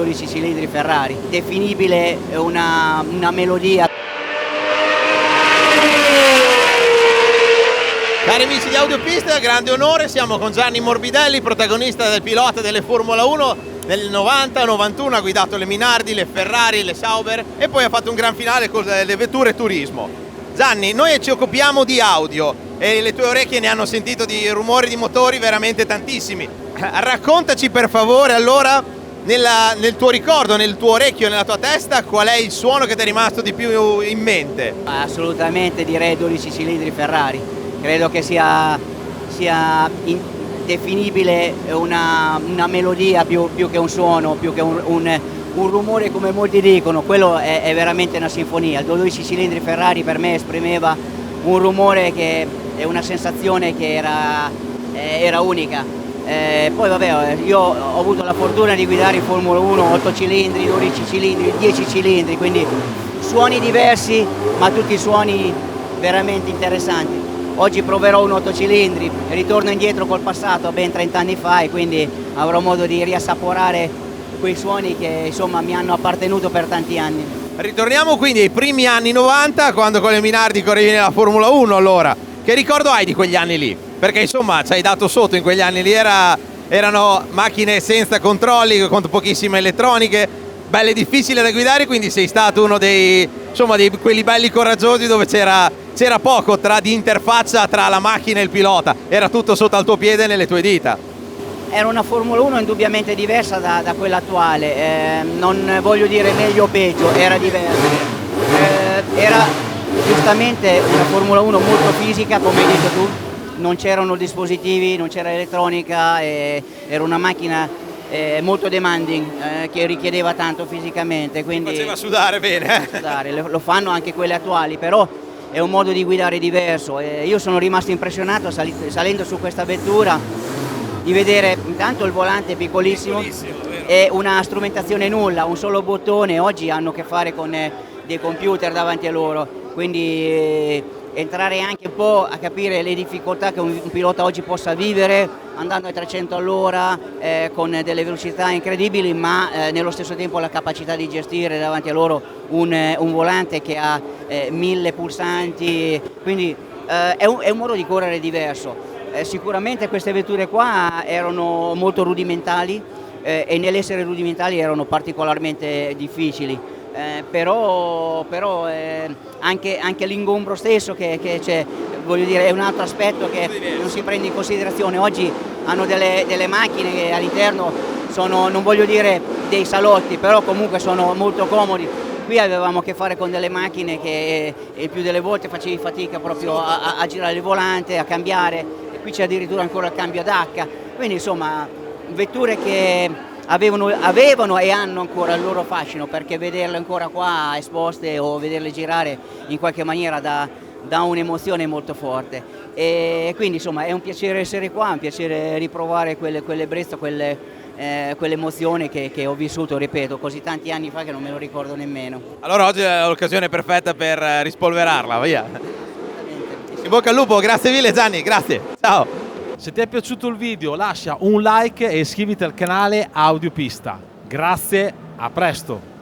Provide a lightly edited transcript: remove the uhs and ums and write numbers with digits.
12 cilindri Ferrari, definibile una melodia. Cari amici di Audiopista, grande onore, siamo con Gianni Morbidelli, protagonista del pilota delle Formula 1 nel 90-91, ha guidato le Minardi, le Ferrari, le Sauber e poi ha fatto un gran finale con le vetture turismo. Gianni, noi ci occupiamo di audio e le tue orecchie ne hanno sentito di rumori di motori veramente tantissimi. Raccontaci per favore allora, nel tuo ricordo, nel tuo orecchio, nella tua testa, qual è il suono che ti è rimasto di più in mente? Assolutamente direi 12 cilindri Ferrari, credo che sia definibile una melodia più che un suono, più che un rumore come molti dicono, quello è veramente una sinfonia. Il 12 cilindri Ferrari per me esprimeva un rumore che è una sensazione che era unica. Poi vabbè, io ho avuto la fortuna di guidare in Formula 1 8 cilindri, 12 cilindri, 10 cilindri, quindi suoni diversi ma tutti suoni veramente interessanti. Oggi proverò un 8 cilindri, ritorno indietro col passato ben 30 anni fa e quindi avrò modo di riassaporare quei suoni che insomma mi hanno appartenuto per tanti anni. Ritorniamo quindi ai primi anni 90, quando con le Minardi correvi nella Formula 1 allora. Che ricordo hai di quegli anni lì? Perché insomma ci hai dato sotto in quegli anni lì, erano macchine senza controlli, con pochissime elettroniche, belle difficili da guidare, quindi sei stato uno di quelli belli coraggiosi dove c'era poco di interfaccia tra la macchina e il pilota, era tutto sotto al tuo piede e nelle tue dita. Era una Formula 1 indubbiamente diversa da quella attuale, non voglio dire meglio o peggio, era diversa. Era giustamente una Formula 1 molto fisica, come hai detto tu, non c'erano dispositivi, non c'era elettronica, era una macchina molto demanding, che richiedeva tanto fisicamente. Quindi faceva sudare bene. Lo fanno anche quelle attuali, però è un modo di guidare diverso. Io sono rimasto impressionato salendo su questa vettura di vedere intanto il volante piccolissimo e una strumentazione nulla, un solo bottone. Oggi hanno a che fare con dei computer davanti a loro, quindi entrare anche un po' a capire le difficoltà che un pilota oggi possa vivere andando a 300 all'ora con delle velocità incredibili, ma nello stesso tempo la capacità di gestire davanti a loro un volante che ha 1000 pulsanti, quindi è un modo di correre diverso. Sicuramente queste vetture qua erano molto rudimentali e nell'essere rudimentali erano particolarmente difficili, però anche l'ingombro stesso che c'è, voglio dire, è un altro aspetto che non si prende in considerazione. Oggi hanno delle macchine che all'interno sono, non voglio dire dei salotti, però comunque sono molto comodi. Qui avevamo a che fare con delle macchine che il più delle volte facevi fatica proprio a girare il volante, a cambiare. Qui c'è addirittura ancora il cambio ad H, quindi insomma vetture che avevano e hanno ancora il loro fascino, perché vederle ancora qua esposte o vederle girare in qualche maniera dà un'emozione molto forte, e quindi insomma è un piacere essere qua, è un piacere riprovare quell'ebbrezza, quell'emozione che ho vissuto, ripeto, così tanti anni fa che non me lo ricordo nemmeno. Allora oggi è l'occasione perfetta per rispolverarla, via. In bocca al lupo, grazie mille Gianni, grazie, ciao. Se ti è piaciuto il video lascia un like e iscriviti al canale Audiopista. Grazie, a presto.